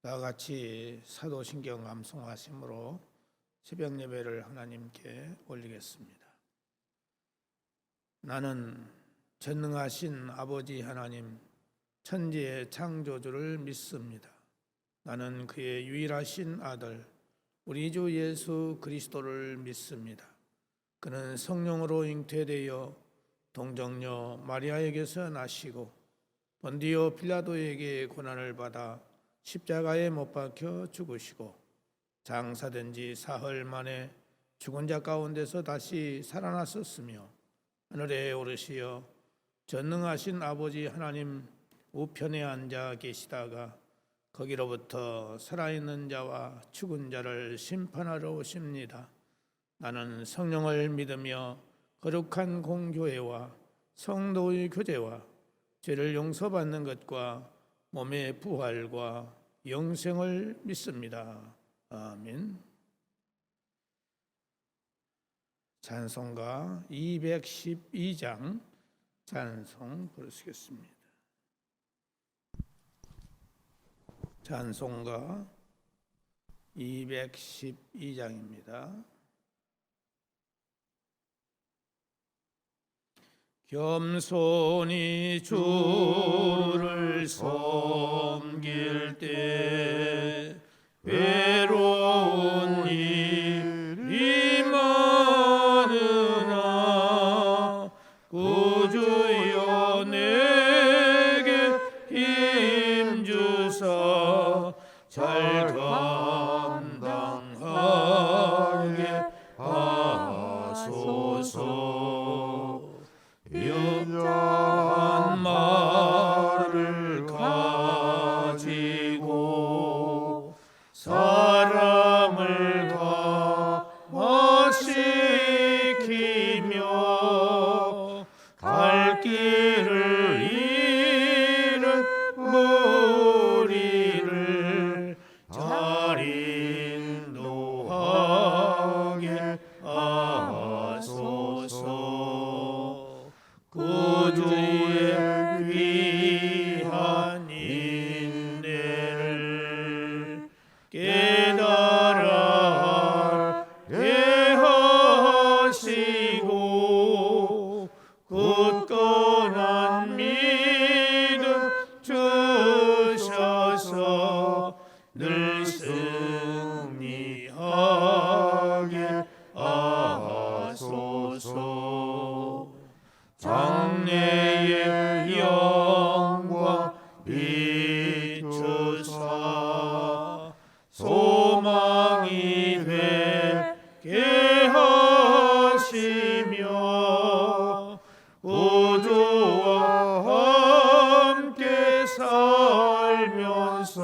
다 같이 사도신경 암송하심으로 새벽 예배를 하나님께 올리겠습니다. 나는 전능하신 아버지 하나님, 천지의 창조주를 믿습니다. 나는 그의 유일하신 아들, 우리 주 예수 그리스도를 믿습니다. 그는 성령으로 잉태되어 동정녀 마리아에게서 나시고 본디오 빌라도에게 고난을 받아 십자가에 못 박혀 죽으시고 장사된 지 사흘 만에 죽은 자 가운데서 다시 살아났었으며 하늘에 오르시어 전능하신 아버지 하나님 우편에 앉아 계시다가 거기로부터 살아있는 자와 죽은 자를 심판하러 오십니다. 나는 성령을 믿으며 거룩한 공교회와 성도의 교제와 죄를 용서받는 것과 몸의 부활과 영생을 믿습니다. 아멘. 찬송가 212장 찬송 부르시겠습니다. 찬송가 212장입니다. 겸손히 주를 섬길 때 외로운 일이 많으나 구주여 내게 힘주사 잘 감당하게 하소서. 연한 말을 가지고 사람을 감화시키며 갈 길을 잃은 무리를 잘 인도하게 하소서. 구주의 귀한 인내를 깨달아 알게 하시고 굳건한 믿음 주셔서 늘 승리하게 하소서. 장래의 영광 비추사 소망이 되게 하시며 구주와 함께 살면서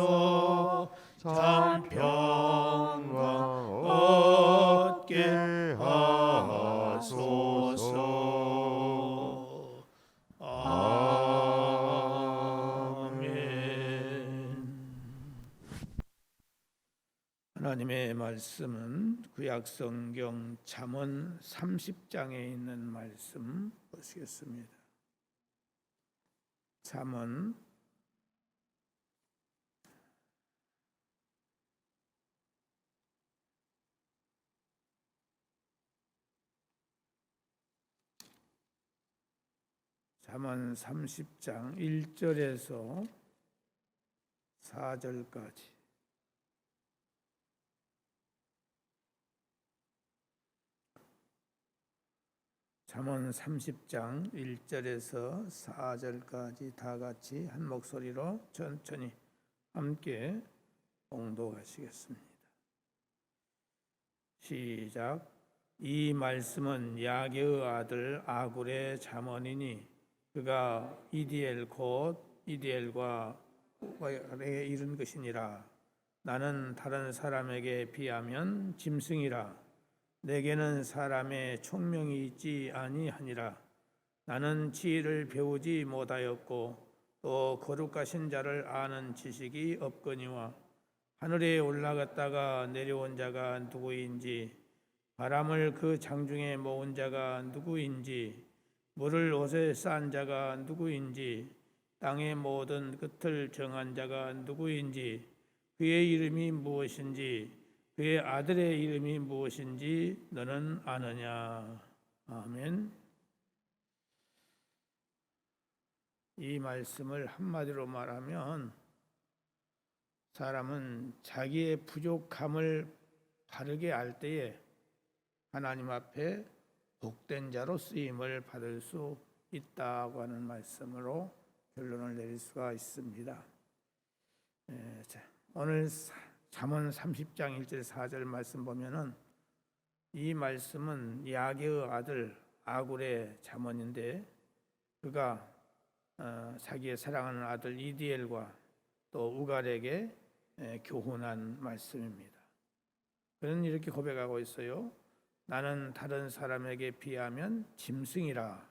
참 평강 얻게 하소서. 하나님의 말씀은 구약성경 잠언 30장에 있는 말씀 보시겠습니다. 잠언 30장 1절에서 4절까지 잠언 30장 1절에서 4절까지 다 같이 한 목소리로 천천히 함께 봉독하시겠습니다. 시작. 이 말씀은 야게의 아들 아굴의 잠언이니 그가 이디엘 곧 이디엘과 후갈에 이른 것이니라. 나는 다른 사람에게 비하면 짐승이라. 내게는 사람의 총명이 있지 아니하니라. 나는 지혜를 배우지 못하였고 또 거룩하신 자를 아는 지식이 없거니와 하늘에 올라갔다가 내려온 자가 누구인지 바람을 그 장중에 모은 자가 누구인지 물을 옷에 싼 자가 누구인지 땅의 모든 끝을 정한 자가 누구인지 그의 이름이 무엇인지 그의 아들의 이름이 무엇인지 너는 아느냐. 아멘. 이 말씀을 한마디로 말하면 사람은 자기의 부족함을 바르게 알 때에 하나님 앞에 복된 자로 쓰임을 받을 수 있다고 하는 말씀으로 결론을 내릴 수가 있습니다. 오늘 잠언 30장 1절 4절 말씀 보면은 이 말씀은 야게의 아들 아굴의 잠언인데 그가 자기의 사랑하는 아들 이디엘과 또 우갈에게 교훈한 말씀입니다. 그는 이렇게 고백하고 있어요. 나는 다른 사람에게 비하면 짐승이라.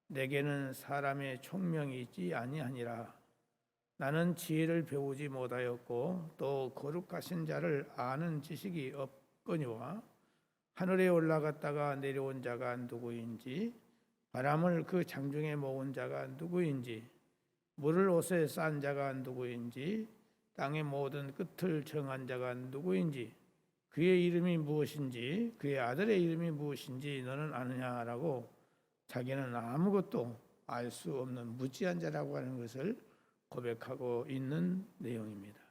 내게는 사람의 총명이 있지 아니하니라. 나는 지혜를 배우지 못하였고 또 거룩하신 자를 아는 지식이 없거니와 하늘에 올라갔다가 내려온 자가 누구인지 바람을 그 장중에 모은 자가 누구인지 물을 옷에 싼 자가 누구인지 땅의 모든 끝을 정한 자가 누구인지 그의 이름이 무엇인지 그의 아들의 이름이 무엇인지 너는 아느냐라고 자기는 아무것도 알 수 없는 무지한 자라고 하는 것을 고백하고 있는 내용입니다.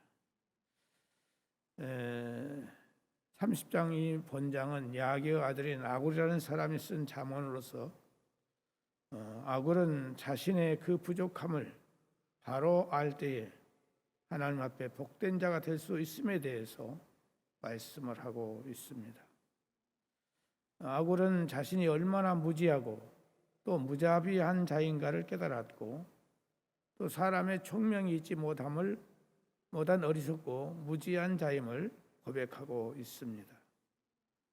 30장 이 본장은 야게의 아들인 아굴이라는 사람이 쓴 잠언으로서 아굴은 자신의 그 부족함을 바로 알 때에 하나님 앞에 복된 자가 될 수 있음에 대해서 말씀을 하고 있습니다. 아굴은 자신이 얼마나 무지하고 또 무자비한 자인가를 깨달았고 또 사람의 총명이 있지 못한 어리석고 무지한 자임을 고백하고 있습니다.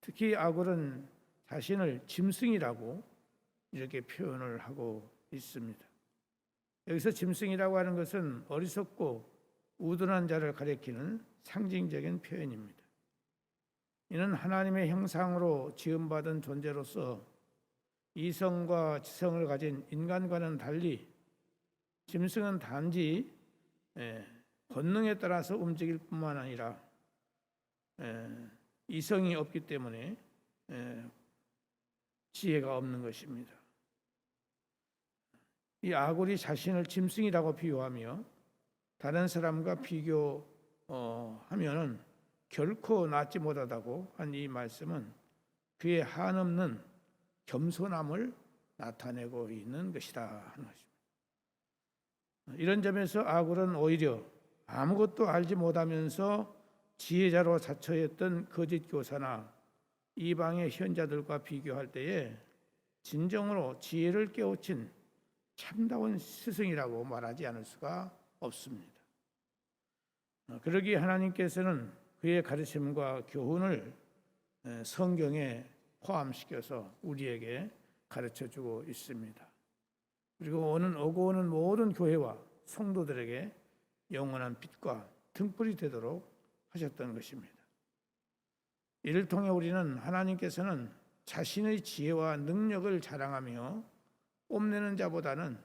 특히 아굴은 자신을 짐승이라고 이렇게 표현을 하고 있습니다. 여기서 짐승이라고 하는 것은 어리석고 우둔한 자를 가리키는 상징적인 표현입니다. 이는 하나님의 형상으로 지음받은 존재로서 이성과 지성을 가진 인간과는 달리 짐승은 단지 본능에 따라서 움직일 뿐만 아니라 이성이 없기 때문에 지혜가 없는 것입니다. 이 아굴이 자신을 짐승이라고 비유하며 다른 사람과 비교하면은 결코 낫지 못하다고 한 이 말씀은 그의 한없는 겸손함을 나타내고 있는 것이다 하는 것입니다. 이런 점에서 아굴은 오히려 아무것도 알지 못하면서 지혜자로 자처했던 거짓 교사나 이방의 현자들과 비교할 때에 진정으로 지혜를 깨우친 참다운 스승이라고 말하지 않을 수가 없습니다. 그러기에 하나님께서는 그의 가르침과 교훈을 성경에 포함시켜서 우리에게 가르쳐주고 있습니다. 그리고 오고 오는 모든 교회와 성도들에게 영원한 빛과 등불이 되도록 하셨던 것입니다. 이를 통해 우리는 하나님께서는 자신의 지혜와 능력을 자랑하며 뽐내는 자보다는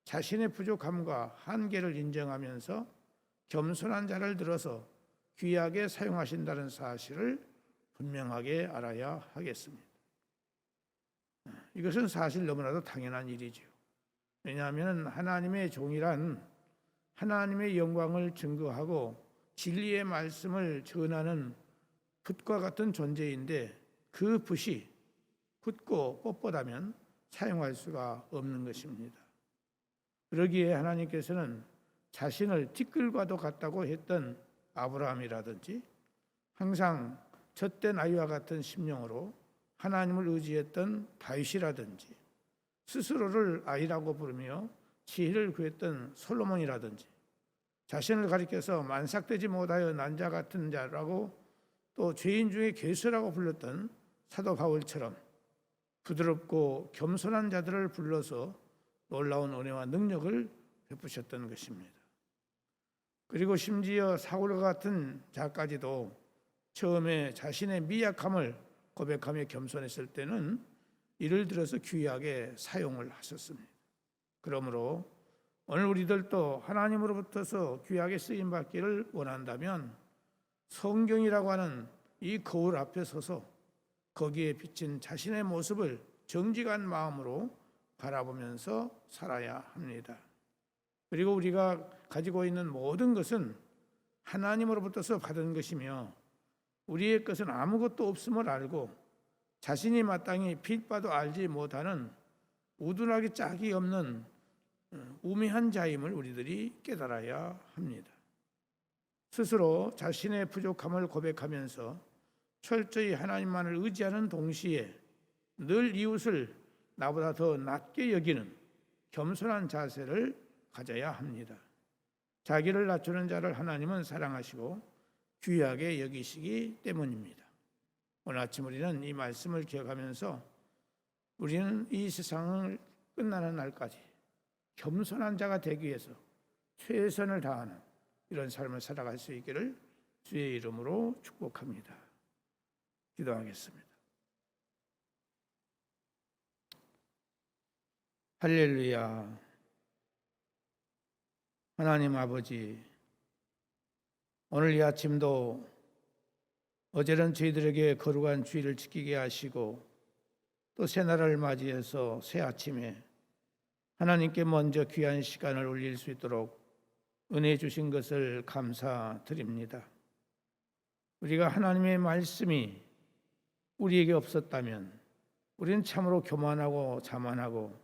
자신의 부족함과 한계를 인정하면서 겸손한 자를 들어서 귀하게 사용하신다는 사실을 분명하게 알아야 하겠습니다. 이것은 사실 너무나도 당연한 일이죠. 왜냐하면 하나님의 종이란 하나님의 영광을 증거하고 진리의 말씀을 전하는 붓과 같은 존재인데 그 붓이 붓고 뻣뻣하면 사용할 수가 없는 것입니다. 그러기에 하나님께서는 자신을 티끌과도 같다고 했던 아브라함이라든지 항상 젖된 아이와 같은 심령으로 하나님을 의지했던 다윗이라든지 스스로를 아이라고 부르며 지혜를 구했던 솔로몬이라든지 자신을 가리켜서 만삭되지 못하여 난자 같은 자라고 또 죄인 중에 괴수라고 불렀던 사도 바울처럼 부드럽고 겸손한 자들을 불러서 놀라운 은혜와 능력을 베푸셨던 것입니다. 그리고 심지어 사울과 같은 자까지도 처음에 자신의 미약함을 고백하며 겸손했을 때는 이를 들어서 귀하게 사용을 하셨습니다. 그러므로 오늘 우리들도 하나님으로부터서 귀하게 쓰임 받기를 원한다면 성경이라고 하는 이 거울 앞에 서서 거기에 비친 자신의 모습을 정직한 마음으로 바라보면서 살아야 합니다. 그리고 우리가 가지고 있는 모든 것은 하나님으로부터서 받은 것이며 우리의 것은 아무것도 없음을 알고 자신이 마땅히 빛봐도 알지 못하는 우둔하기 짝이 없는 우매한 자임을 우리들이 깨달아야 합니다. 스스로 자신의 부족함을 고백하면서 철저히 하나님만을 의지하는 동시에 늘 이웃을 나보다 더 낮게 여기는 겸손한 자세를 가져야 합니다. 자기를 낮추는 자를 하나님은 사랑하시고 귀하게 여기시기 때문입니다. 오늘 아침 우리는 이 말씀을 기억하면서 우리는 이 세상을 끝나는 날까지 겸손한 자가 되기 위해서 최선을 다하는 이런 삶을 살아갈 수 있기를 주의 이름으로 축복합니다. 기도하겠습니다. 할렐루야. 하나님 아버지, 오늘 이 아침도 어제는 저희들에게 거룩한 주일을 지키게 하시고 또 새날을 맞이해서 새 아침에 하나님께 먼저 귀한 시간을 올릴 수 있도록 은혜 주신 것을 감사드립니다. 우리가 하나님의 말씀이 우리에게 없었다면 우리는 참으로 교만하고 자만하고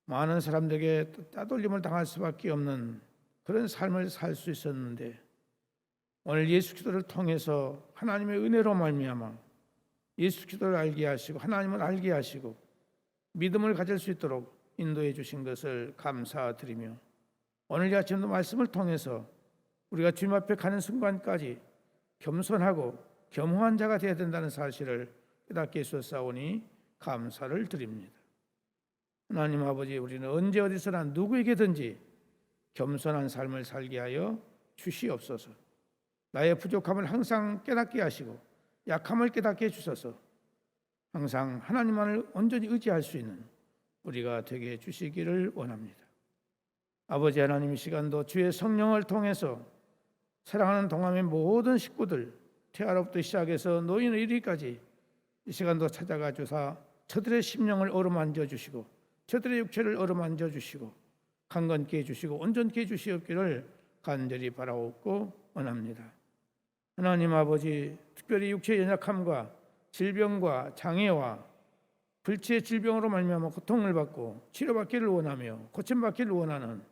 많은 사람들에게 따돌림을 당할 수밖에 없는 그런 삶을 살 수 있었는데 오늘 예수 그리스도를 통해서 하나님의 은혜로 말미암아 예수 그리스도를 알게 하시고 하나님을 알게 하시고 믿음을 가질 수 있도록 인도해 주신 것을 감사드리며 오늘 이 아침도 말씀을 통해서 우리가 주님 앞에 가는 순간까지 겸손하고 겸허한 자가 되어야 된다는 사실을 깨닫게 해주셨사오니 감사를 드립니다. 하나님 아버지, 우리는 언제 어디서나 누구에게든지 겸손한 삶을 살게 하여 주시옵소서. 나의 부족함을 항상 깨닫게 하시고 약함을 깨닫게 해주셔서 항상 하나님만을 온전히 의지할 수 있는 우리가 되게 해주시기를 원합니다. 아버지 하나님, 이 시간도 주의 성령을 통해서 사랑하는 동함의 모든 식구들 태아로부터 시작해서 노인의 이르기까지 이 시간도 찾아가 주사 저들의 심령을 어루만져 주시고 저들의 육체를 어루만져 주시고 강건케 해주시고 온전케 해주시옵기를 간절히 바라옵고 원합니다. 하나님 아버지, 특별히 육체의 연약함과 질병과 장애와 불치의 질병으로 말미암아 고통을 받고 치료받기를 원하며 고침받기를 원하는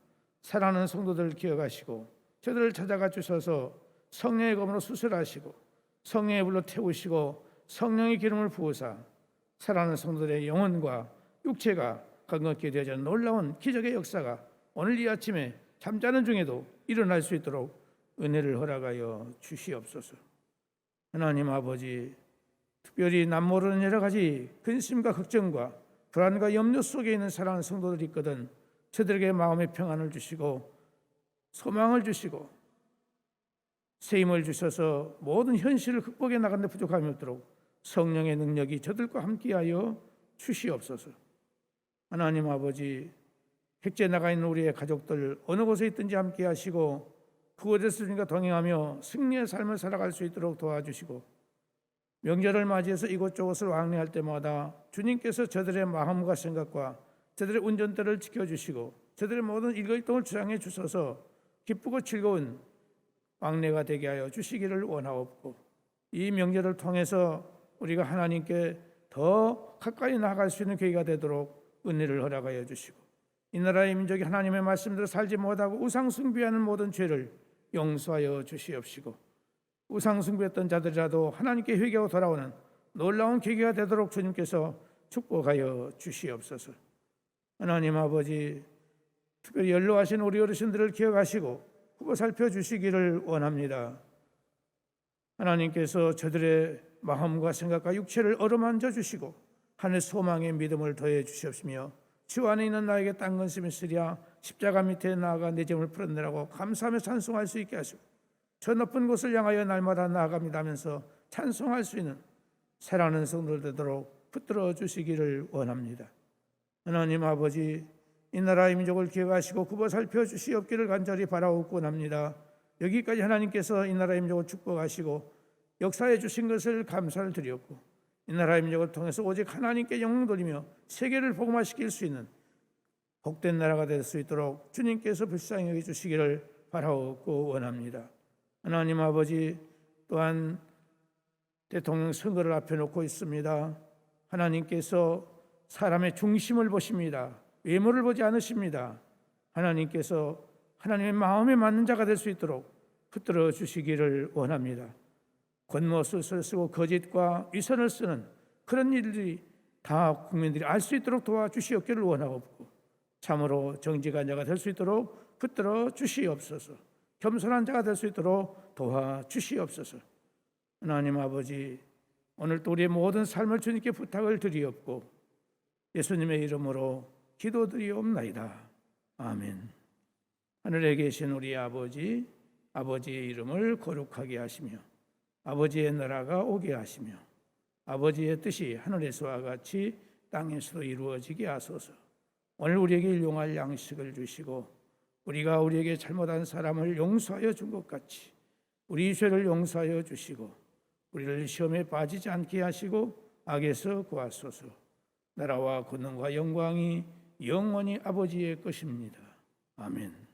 사랑하는 성도들을 기억하시고 저들을 찾아가 주셔서 성령의 검으로 수술하시고 성령의 불로 태우시고 성령의 기름을 부으사 사랑하는 성도들의 영혼과 육체가 건강케 되어져 놀라운 기적의 역사가 오늘 이 아침에 잠자는 중에도 일어날 수 있도록 은혜를 허락하여 주시옵소서. 하나님 아버지, 특별히 남모르는 여러 가지 근심과 걱정과 불안과 염려 속에 있는 사랑하는 성도들이 있거든 저들에게 마음의 평안을 주시고 소망을 주시고 새 힘을 주셔서 모든 현실을 극복해 나가는 데 부족함이 없도록 성령의 능력이 저들과 함께하여 주시옵소서. 하나님 아버지, 객지에 나가 있는 우리의 가족들 어느 곳에 있든지 함께 하시고 그곳에서 주님과 동행하며 승리의 삶을 살아갈 수 있도록 도와주시고 명절을 맞이해서 이곳저곳을 왕래할 때마다 주님께서 저들의 마음과 생각과 저들의 운전대를 지켜주시고 저들의 모든 일거일동을 주장해 주셔서 기쁘고 즐거운 왕래가 되게 하여 주시기를 원하옵고 이 명절을 통해서 우리가 하나님께 더 가까이 나아갈 수 있는 계기가 되도록 은혜를 허락하여 주시고 이 나라의 민족이 하나님의 말씀대로 살지 못하고 우상 숭배하는 모든 죄를 용서하여 주시옵시고 우상 숭배했던 자들이라도 하나님께 회개하고 돌아오는 놀라운 계기가 되도록 주님께서 축복하여 주시옵소서. 하나님 아버지, 특별히 연로하신 우리 어르신들을 기억하시고 후보 살펴주시기를 원합니다. 하나님께서 저들의 마음과 생각과 육체를 어루만져 주시고 하늘 소망의 믿음을 더해 주시옵시며 주 안에 있는 나에게 딴 것이 있으랴 십자가 밑에 나아가 내 짐을 풀어내라고 감사하며 찬송할 수 있게 하시고 저 높은 곳을 향하여 날마다 나아갑니다 하면서 찬송할 수 있는 사랑하는 성도들 되도록 붙들어 주시기를 원합니다. 하나님 아버지, 이 나라의 민족을 기억하시고 굽어 살펴 주시옵기를 간절히 바라옵고 합니다. 여기까지 하나님께서 이 나라의 민족을 축복하시고 역사해 주신 것을 감사를 드렸고, 이 나라의 민족을 통해서 오직 하나님께 영광 돌리며 세계를 복음화시킬 수 있는 복된 나라가 될 수 있도록 주님께서 불쌍히 여겨 주시기를 바라옵고 원합니다. 하나님 아버지, 또한 대통령 선거를 앞에 놓고 있습니다. 하나님께서 사람의 중심을 보십니다. 외모를 보지 않으십니다. 하나님께서 하나님의 마음에 맞는 자가 될 수 있도록 붙들어 주시기를 원합니다. 겉모습을 쓰고 거짓과 위선을 쓰는 그런 일들이 다 국민들이 알 수 있도록 도와주시옵기를 원하옵고, 참으로 정직한 자가 될 수 있도록 붙들어 주시옵소서. 겸손한 자가 될 수 있도록 도와주시옵소서. 하나님 아버지, 오늘 또 우리의 모든 삶을 주님께 부탁을 드리옵고 예수님의 이름으로 기도드리옵나이다. 아멘. 하늘에 계신 우리 아버지, 아버지의 이름을 거룩하게 하시며 아버지의 나라가 오게 하시며 아버지의 뜻이 하늘에서와 같이 땅에서도 이루어지게 하소서. 오늘 우리에게 일용할 양식을 주시고 우리가 우리에게 잘못한 사람을 용서하여 준 것 같이 우리 죄를 용서하여 주시고 우리를 시험에 빠지지 않게 하시고 악에서 구하소서. 나라와 권능과 영광이 영원히 아버지의 것입니다. 아멘.